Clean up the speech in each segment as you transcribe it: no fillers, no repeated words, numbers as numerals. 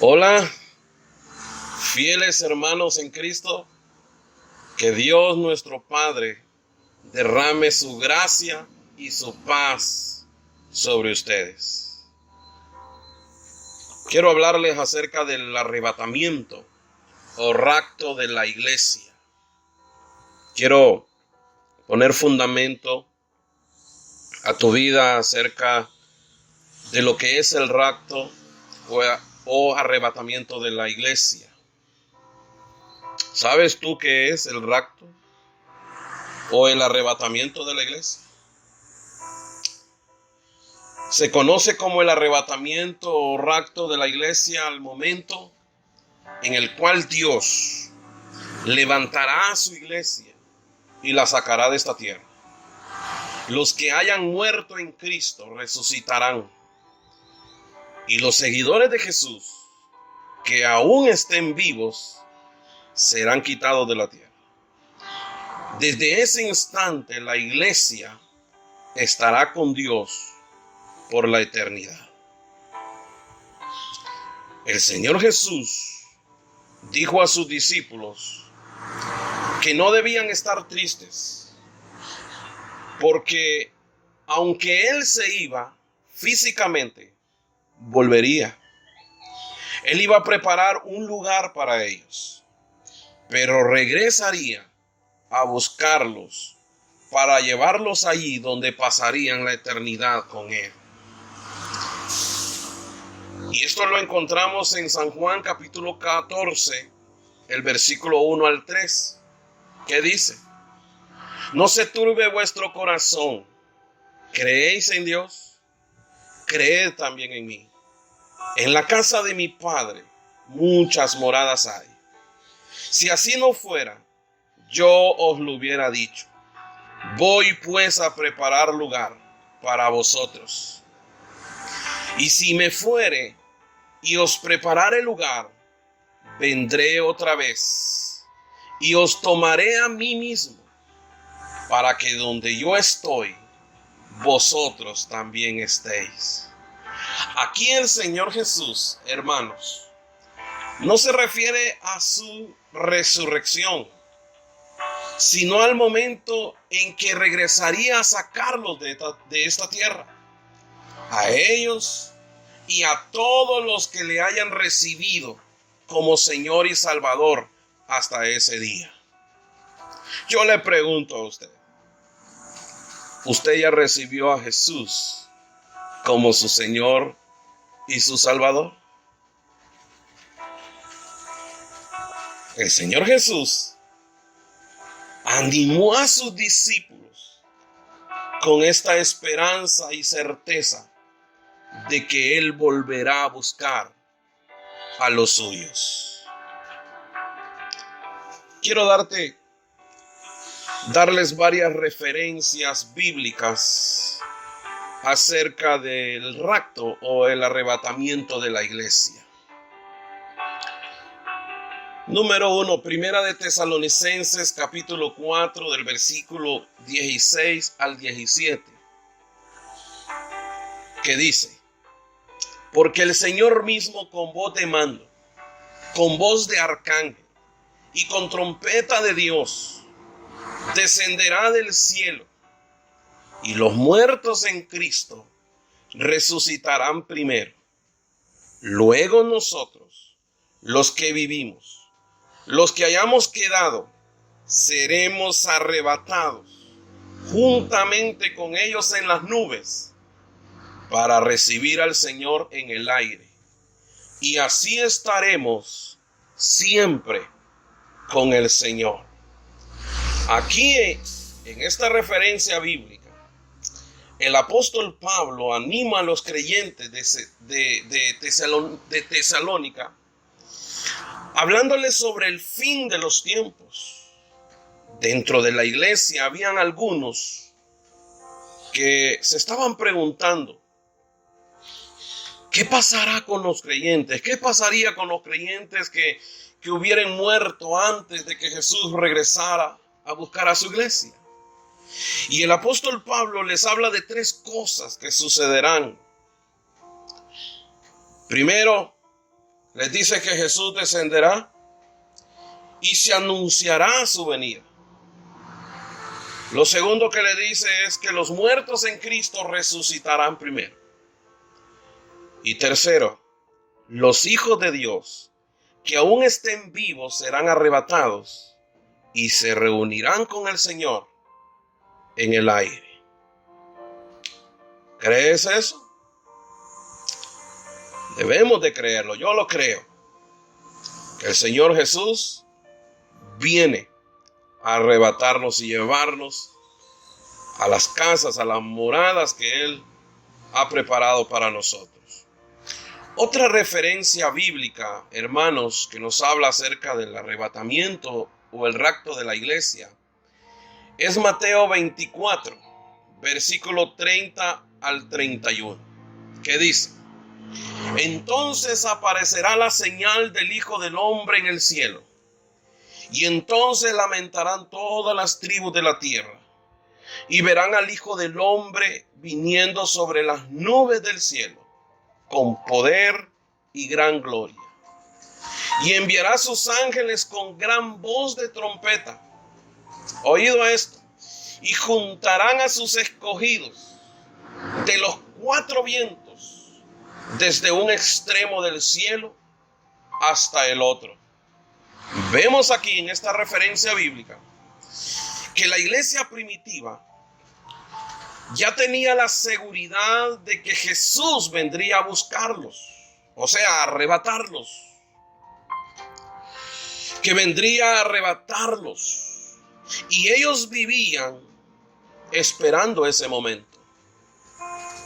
Hola, fieles hermanos en Cristo, que Dios nuestro Padre derrame su gracia y su paz sobre ustedes. Quiero hablarles acerca del arrebatamiento o rapto de la iglesia. Quiero poner fundamento a tu vida acerca de lo que es el rapto o arrebatamiento de la iglesia. ¿Sabes tú qué es el rapto o el arrebatamiento de la iglesia? Se conoce como el arrebatamiento o rapto de la iglesia al momento en el cual Dios levantará a su iglesia y la sacará de esta tierra. Los que hayan muerto en Cristo resucitarán, y los seguidores de Jesús que aún estén vivos serán quitados de la tierra. Desde ese instante la iglesia estará con Dios por la eternidad. El Señor Jesús dijo a sus discípulos que no debían estar tristes, porque aunque Él se iba físicamente, volvería. Él iba a preparar un lugar para ellos, pero regresaría a buscarlos para llevarlos allí donde pasarían la eternidad con Él. Y esto lo encontramos en San Juan capítulo 14, el versículo 1 al 3, que dice: no se turbe vuestro corazón, creéis en Dios, creed también en mí. En la casa de mi Padre muchas moradas hay. Si así no fuera, yo os lo hubiera dicho. Voy pues a preparar lugar para vosotros. Y si me fuere y os preparare lugar, vendré otra vez y os tomaré a mí mismo, para que donde yo estoy, vosotros también estéis. Aquí el Señor Jesús, hermanos, no se refiere a su resurrección, sino al momento en que regresaría a sacarlos de esta tierra, a ellos y a todos los que le hayan recibido como Señor y Salvador hasta ese día. Yo le pregunto a usted, ¿usted ya recibió a Jesús como su Señor y su Salvador? El Señor Jesús animó a sus discípulos con esta esperanza y certeza de que Él volverá a buscar a los suyos. Quiero darles varias referencias bíblicas acerca del rapto o el arrebatamiento de la iglesia. Número 1, Primera de Tesalonicenses capítulo 4 del versículo 16 al 17, que dice: porque el Señor mismo con voz de mando, con voz de arcángel y con trompeta de Dios, descenderá del cielo, y los muertos en Cristo resucitarán primero. Luego nosotros, los que vivimos, los que hayamos quedado, seremos arrebatados juntamente con ellos en las nubes para recibir al Señor en el aire. Y así estaremos siempre con el Señor. Aquí, en esta referencia bíblica, el apóstol Pablo anima a los creyentes de Tesalónica, hablándoles sobre el fin de los tiempos. Dentro de la iglesia habían algunos que se estaban preguntando: ¿qué pasará con los creyentes? ¿Qué pasaría con los creyentes que hubieran muerto antes de que Jesús regresara a buscar a su iglesia? Y el apóstol Pablo les habla de 3 cosas que sucederán. Primero, les dice que Jesús descenderá y se anunciará su venida. Lo segundo que le dice es que los muertos en Cristo resucitarán primero. Y tercero, los hijos de Dios que aún estén vivos serán arrebatados y se reunirán con el Señor en el aire. ¿Crees eso? Debemos de creerlo, yo lo creo. Que el Señor Jesús viene a arrebatarnos y llevarnos a las casas, a las moradas que Él ha preparado para nosotros. Otra referencia bíblica, hermanos, que nos habla acerca del arrebatamiento o el rapto de la iglesia, es Mateo 24, versículo 30 al 31, que dice: entonces aparecerá la señal del Hijo del Hombre en el cielo, y entonces lamentarán todas las tribus de la tierra, y verán al Hijo del Hombre viniendo sobre las nubes del cielo, con poder y gran gloria. Y enviará a sus ángeles con gran voz de trompeta. Oído esto. Y juntarán a sus escogidos de los cuatro vientos, desde un extremo del cielo hasta el otro. Vemos aquí en esta referencia bíblica que la iglesia primitiva ya tenía la seguridad de que Jesús vendría a buscarlos, o sea, a arrebatarlos. Que vendría a arrebatarlos. Y ellos vivían esperando ese momento.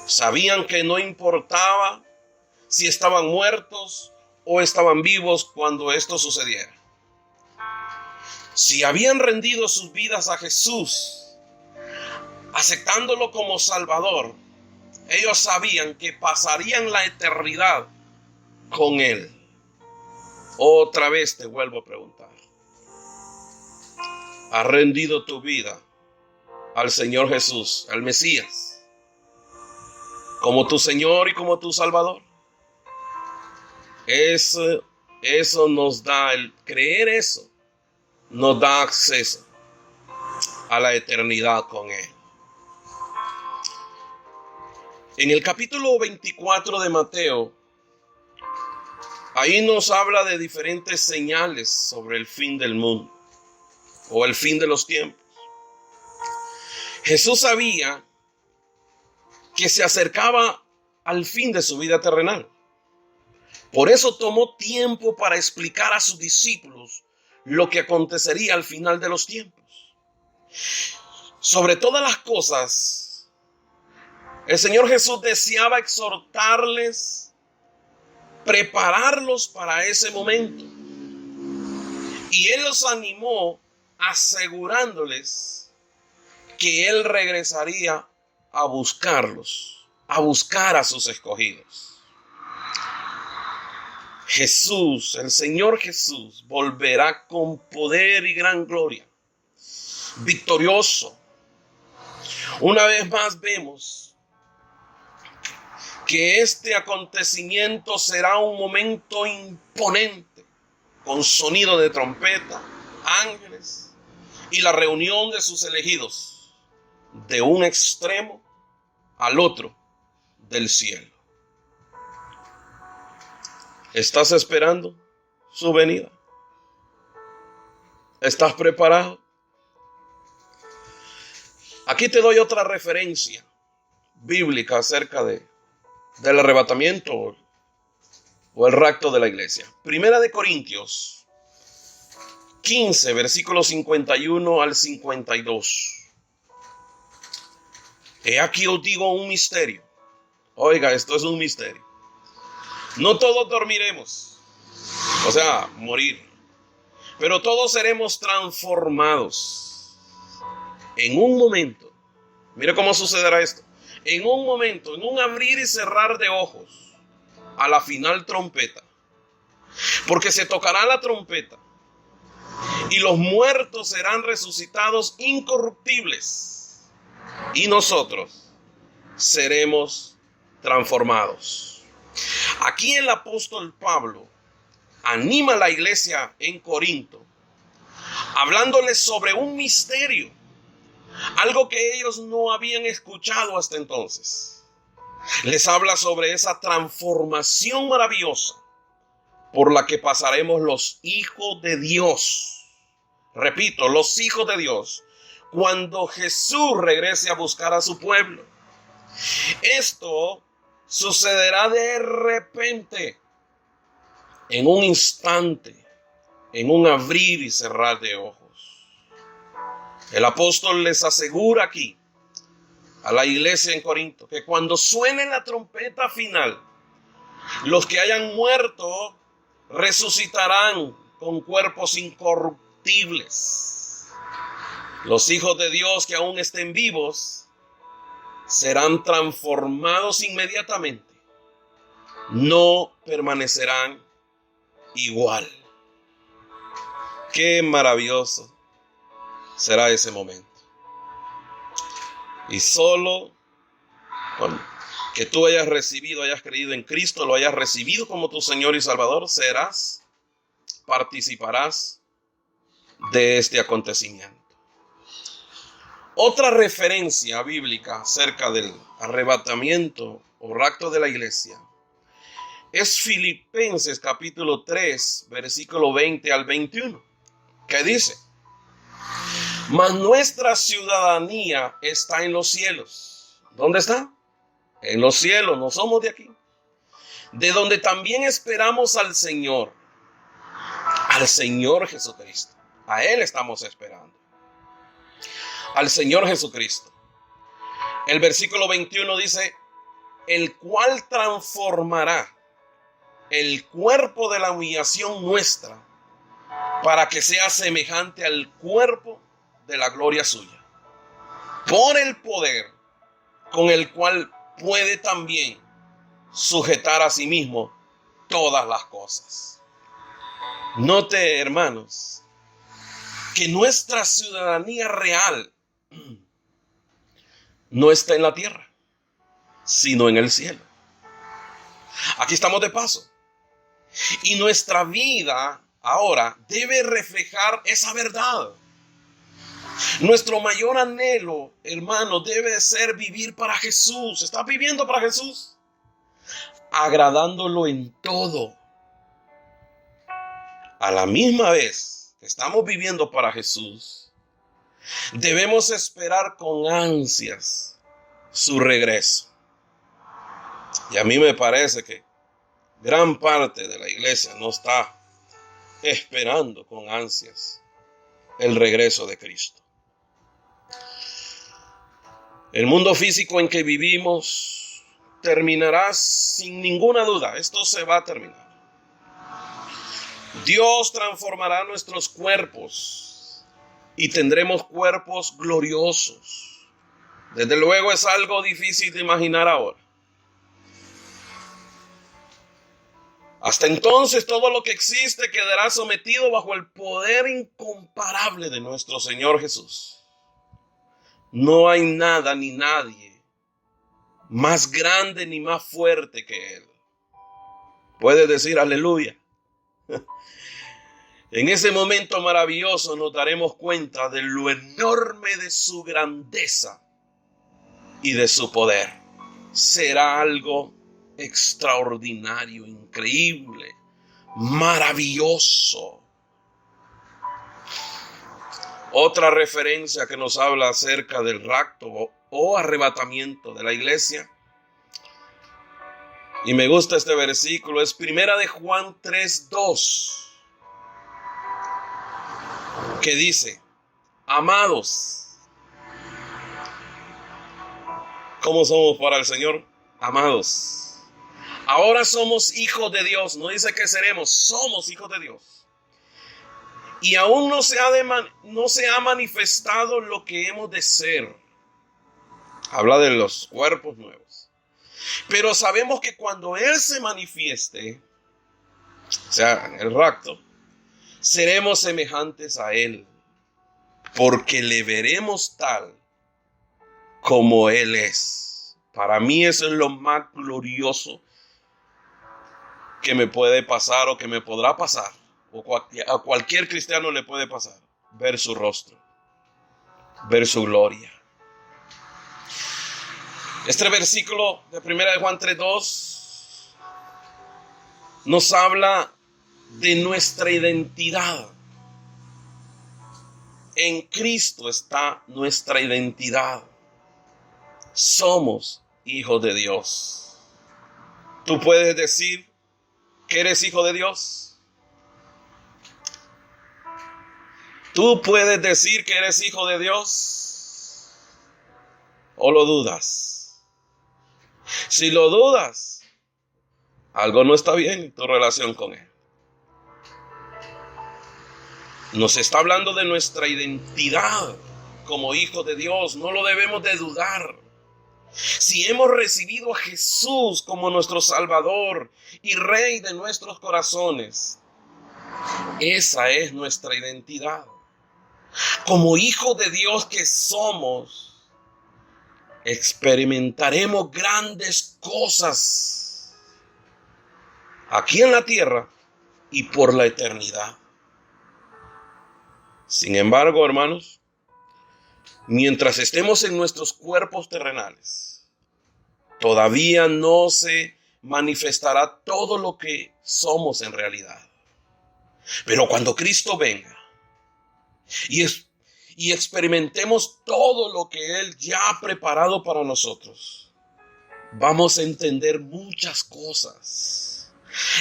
Sabían que no importaba si estaban muertos o estaban vivos cuando esto sucediera. Si habían rendido sus vidas a Jesús, aceptándolo como Salvador, ellos sabían que pasarían la eternidad con Él. Otra vez te vuelvo a preguntar: ¿has rendido tu vida al Señor Jesús, al Mesías, como tu Señor y como tu Salvador? Eso nos da, el creer eso, nos da acceso a la eternidad con Él. En el capítulo 24 de Mateo, ahí nos habla de diferentes señales sobre el fin del mundo o el fin de los tiempos. Jesús sabía que se acercaba al fin de su vida terrenal. Por eso tomó tiempo para explicar a sus discípulos lo que acontecería al final de los tiempos. Sobre todas las cosas, el Señor Jesús deseaba exhortarles, prepararlos para ese momento. Y Él los animó asegurándoles que Él regresaría a buscarlos, a buscar a sus escogidos. Jesús, el Señor Jesús, volverá con poder y gran gloria, victorioso. Una vez más vemos que este acontecimiento será un momento imponente, con sonido de trompeta, ángeles y la reunión de sus elegidos, de un extremo al otro del cielo. ¿Estás esperando su venida? ¿Estás preparado? Aquí te doy otra referencia bíblica acerca del arrebatamiento o el rapto de la iglesia. Primera de Corintios 15, versículos 51 al 52. He aquí os digo un misterio. Oiga, esto es un misterio. No todos dormiremos, o sea, morir, pero todos seremos transformados en un momento. Mira cómo sucederá esto. En un momento, en un abrir y cerrar de ojos, a la final trompeta. Porque se tocará la trompeta y los muertos serán resucitados incorruptibles y nosotros seremos transformados. Aquí el apóstol Pablo anima a la iglesia en Corinto, hablándoles sobre un misterio, algo que ellos no habían escuchado hasta entonces. Les habla sobre esa transformación maravillosa por la que pasaremos los hijos de Dios. Repito, los hijos de Dios, cuando Jesús regrese a buscar a su pueblo. Esto sucederá de repente, en un instante, en un abrir y cerrar de ojos. El apóstol les asegura aquí a la iglesia en Corinto que cuando suene la trompeta final, los que hayan muerto resucitarán con cuerpos incorruptibles. Los hijos de Dios que aún estén vivos serán transformados inmediatamente. No permanecerán igual. Qué maravilloso será ese momento. Y solo que tú hayas creído en Cristo, lo hayas recibido como tu Señor y Salvador, participarás de este acontecimiento. Otra referencia bíblica acerca del arrebatamiento o rapto de la iglesia es Filipenses capítulo 3, versículo 20 al 21, que dice: mas nuestra ciudadanía está en los cielos. ¿Dónde está? En los cielos, no somos de aquí. De donde también esperamos al Señor Jesucristo. A Él estamos esperando. Al Señor Jesucristo. El versículo 21 dice: el cual transformará el cuerpo de la humillación nuestra para que sea semejante al cuerpo de la gloria suya, por el poder con el cual puede también sujetar a sí mismo todas las cosas. Note, hermanos, que nuestra ciudadanía real no está en la tierra, sino en el cielo. Aquí estamos de paso. Y nuestra vida ahora debe reflejar esa verdad. Nuestro mayor anhelo, hermano, debe ser vivir para Jesús. ¿Estás viviendo para Jesús? Agradándolo en todo. A la misma vez que estamos viviendo para Jesús, debemos esperar con ansias su regreso. Y a mí me parece que gran parte de la iglesia no está esperando con ansias el regreso de Cristo. El mundo físico en que vivimos terminará sin ninguna duda. Esto se va a terminar. Dios transformará nuestros cuerpos y tendremos cuerpos gloriosos. Desde luego es algo difícil de imaginar ahora. Hasta entonces todo lo que existe quedará sometido bajo el poder incomparable de nuestro Señor Jesús. No hay nada ni nadie más grande ni más fuerte que Él. Puedes decir aleluya. En ese momento maravilloso nos daremos cuenta de lo enorme de su grandeza y de su poder. Será algo extraordinario, increíble, maravilloso. Otra referencia que nos habla acerca del rapto o arrebatamiento de la iglesia, y me gusta este versículo, es Primera de Juan 3:2, que dice: amados, ¿cómo somos para el Señor? Amados, ahora somos hijos de Dios. No dice que seremos, somos hijos de Dios. Y aún no se ha manifestado lo que hemos de ser. Habla de los cuerpos nuevos. Pero sabemos que cuando Él se manifieste, o sea, en el rapto, seremos semejantes a Él, porque le veremos tal como Él es. Para mí eso es lo más glorioso que me puede pasar o que me podrá pasar, o a cualquier cristiano le puede pasar, ver su rostro, ver su gloria. Este versículo de 1 de Juan 3:2 nos habla de nuestra identidad. En Cristo está nuestra identidad. Somos hijos de Dios. ¿Tú puedes decir que eres hijo de Dios? ¿Tú puedes decir que eres hijo de Dios? ¿O lo dudas? Si lo dudas, algo no está bien en tu relación con Él. Nos está hablando de nuestra identidad como hijos de Dios. No lo debemos de dudar. Si hemos recibido a Jesús como nuestro Salvador y Rey de nuestros corazones, esa es nuestra identidad. Como hijos de Dios que somos, experimentaremos grandes cosas aquí en la tierra y por la eternidad. Sin embargo, hermanos, mientras estemos en nuestros cuerpos terrenales, todavía no se manifestará todo lo que somos en realidad. Pero cuando Cristo venga y experimentemos todo lo que Él ya ha preparado para nosotros, vamos a entender muchas cosas.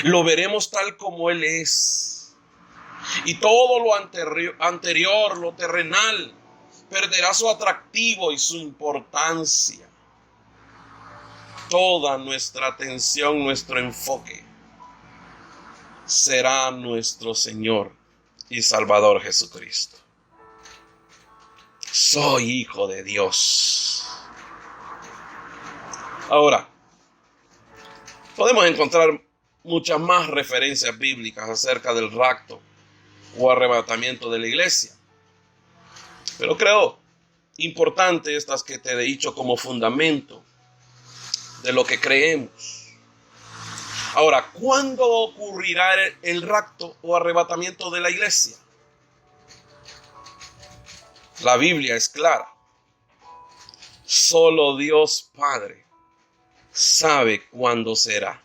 Lo veremos tal como Él es. Y todo lo anterior, lo terrenal, perderá su atractivo y su importancia. Toda nuestra atención, nuestro enfoque, será nuestro Señor y Salvador Jesucristo. Soy hijo de Dios. Ahora, podemos encontrar muchas más referencias bíblicas acerca del rapto o arrebatamiento de la iglesia. Pero creo importante estas que te he dicho como fundamento de lo que creemos. Ahora, ¿cuándo ocurrirá el rapto o arrebatamiento de la iglesia? La Biblia es clara. Solo Dios Padre sabe cuándo será.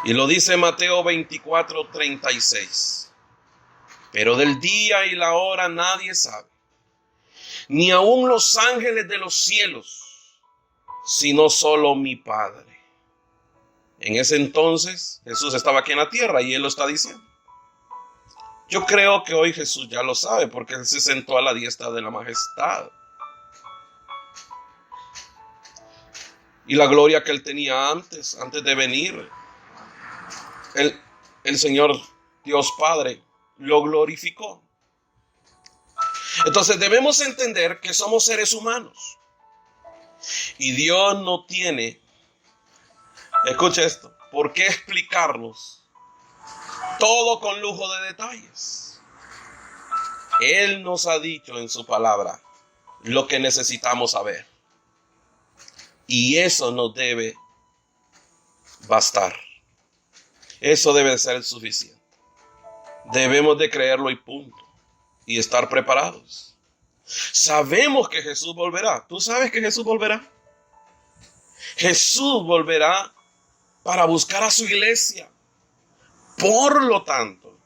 Y lo dice Mateo 24:36. Pero del día y la hora nadie sabe, ni aun los ángeles de los cielos, sino solo mi Padre. En ese entonces Jesús estaba aquí en la tierra y Él lo está diciendo. Yo creo que hoy Jesús ya lo sabe porque Él se sentó a la diestra de la majestad. Y la gloria que Él tenía antes de venir, el Señor Dios Padre lo glorificó. Entonces debemos entender que somos seres humanos. Y Dios no tiene, escucha esto, por qué explicarnos todo con lujo de detalles. Él nos ha dicho en su palabra lo que necesitamos saber. Y eso nos debe bastar. Eso debe ser suficiente. Debemos de creerlo y punto. Y estar preparados. Sabemos que Jesús volverá. ¿Tú sabes que Jesús volverá? Jesús volverá para buscar a su iglesia. Por lo tanto,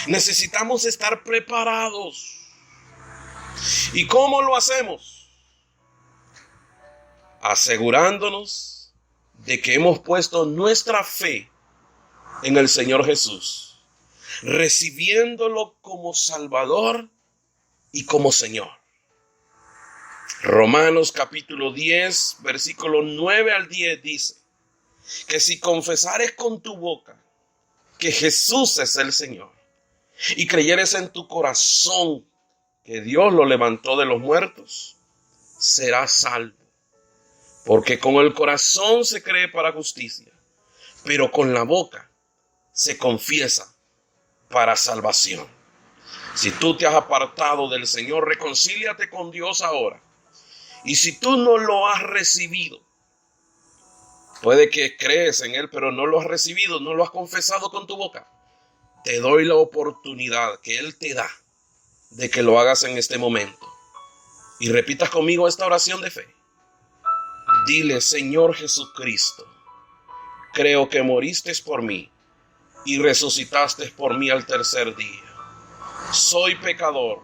necesitamos estar preparados. ¿Y cómo lo hacemos? Asegurándonos de que hemos puesto nuestra fe en el Señor Jesús, recibiéndolo como Salvador y como Señor. Romanos capítulo 10, versículo 9 al 10 dice que si confesares con tu boca que Jesús es el Señor y creyeres en tu corazón que Dios lo levantó de los muertos, serás salvo. Porque con el corazón se cree para justicia, pero con la boca se confiesa para salvación. Si tú te has apartado del Señor, reconcíliate con Dios ahora. Y si tú no lo has recibido, Puede que crees en Él, pero no lo has recibido, no lo has confesado con tu boca. Te doy la oportunidad que Él te da de que lo hagas en este momento. Y repitas conmigo esta oración de fe. Dile: Señor Jesucristo, creo que moriste por mí y resucitaste por mí al tercer día. Soy pecador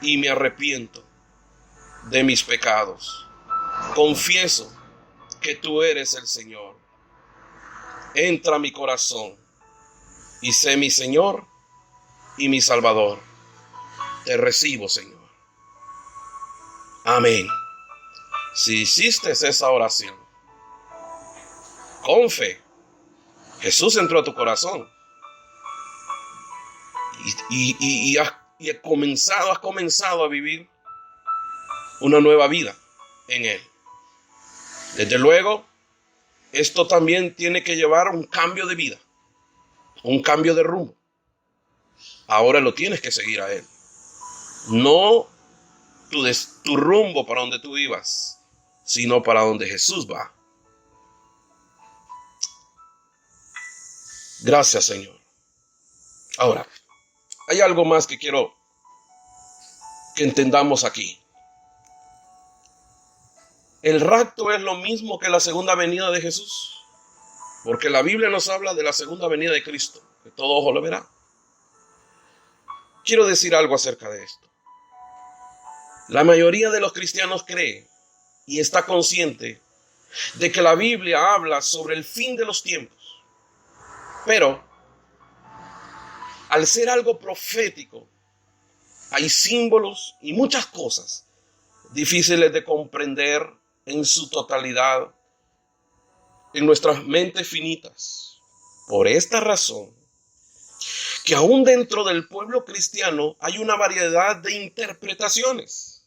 y me arrepiento de mis pecados. Confieso que tú eres el Señor. Entra a mi corazón y sé mi Señor y mi Salvador. Te recibo, Señor. Amén. Si hiciste esa oración con fe, Jesús entró a tu corazón y has comenzado a vivir una nueva vida en Él. Desde luego, esto también tiene que llevar un cambio de vida, un cambio de rumbo. Ahora lo tienes que seguir a Él. No tu rumbo para donde tú ibas, sino para donde Jesús va. Gracias, Señor. Ahora, hay algo más que quiero que entendamos aquí. El rapto es lo mismo que la segunda venida de Jesús, porque la Biblia nos habla de la segunda venida de Cristo, que todo ojo lo verá. Quiero decir algo acerca de esto. La mayoría de los cristianos cree y está consciente de que la Biblia habla sobre el fin de los tiempos. Pero, al ser algo profético, hay símbolos y muchas cosas difíciles de comprender en su totalidad en nuestras mentes finitas. Por esta razón, que aún dentro del pueblo cristiano hay una variedad de interpretaciones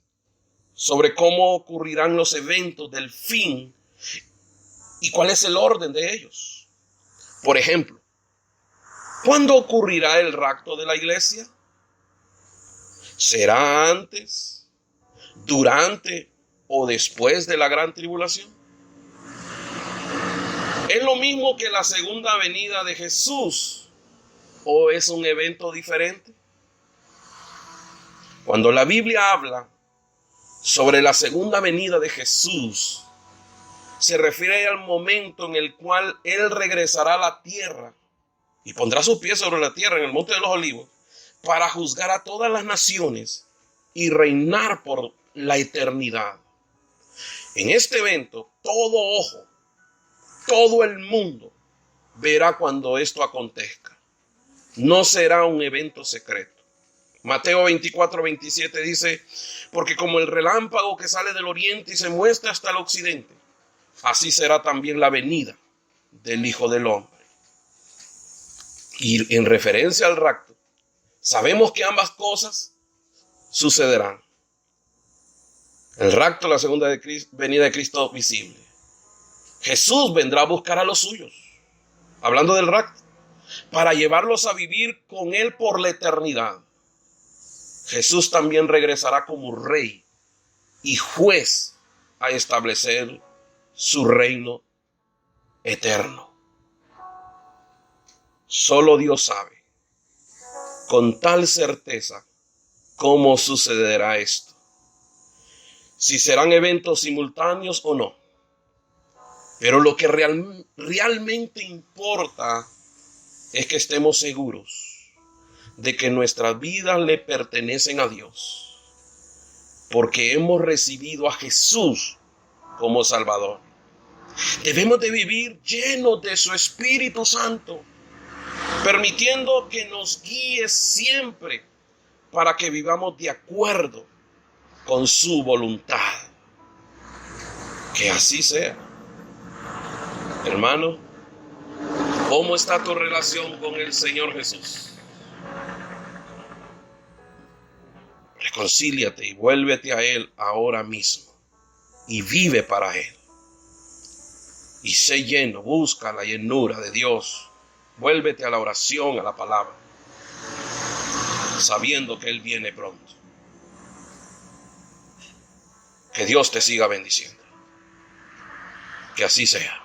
sobre cómo ocurrirán los eventos del fin y cuál es el orden de ellos. Por ejemplo, ¿cuándo ocurrirá el rapto de la iglesia? ¿Será antes, durante o después de la gran tribulación? ¿Es lo mismo que la segunda venida de Jesús o es un evento diferente? Cuando la Biblia habla sobre la segunda venida de Jesús, se refiere al momento en el cual Él regresará a la tierra y pondrá sus pies sobre la tierra en el Monte de los Olivos para juzgar a todas las naciones y reinar por la eternidad. En este evento, todo ojo, todo el mundo verá cuando esto acontezca. No será un evento secreto. Mateo 24:27 dice: porque como el relámpago que sale del oriente y se muestra hasta el occidente, así será también la venida del Hijo del Hombre. Y en referencia al rapto, sabemos que ambas cosas sucederán. El rapto, la segunda venida de Cristo visible. Jesús vendrá a buscar a los suyos, hablando del rapto, para llevarlos a vivir con Él por la eternidad. Jesús también regresará como rey y juez a establecer su reino eterno. Solo Dios sabe con tal certeza cómo sucederá esto. Si serán eventos simultáneos o no. Pero lo que realmente importa es que estemos seguros de que nuestras vidas le pertenecen a Dios, porque hemos recibido a Jesús como Salvador. Debemos de vivir llenos de su Espíritu Santo, permitiendo que nos guíe siempre para que vivamos de acuerdo con su voluntad. Que así sea. Hermano, ¿cómo está tu relación con el Señor Jesús? Reconcíliate y vuélvete a Él ahora mismo y vive para Él. Y sé lleno, busca la llenura de Dios. Vuélvete a la oración, a la palabra, sabiendo que Él viene pronto. Que Dios te siga bendiciendo. Que así sea.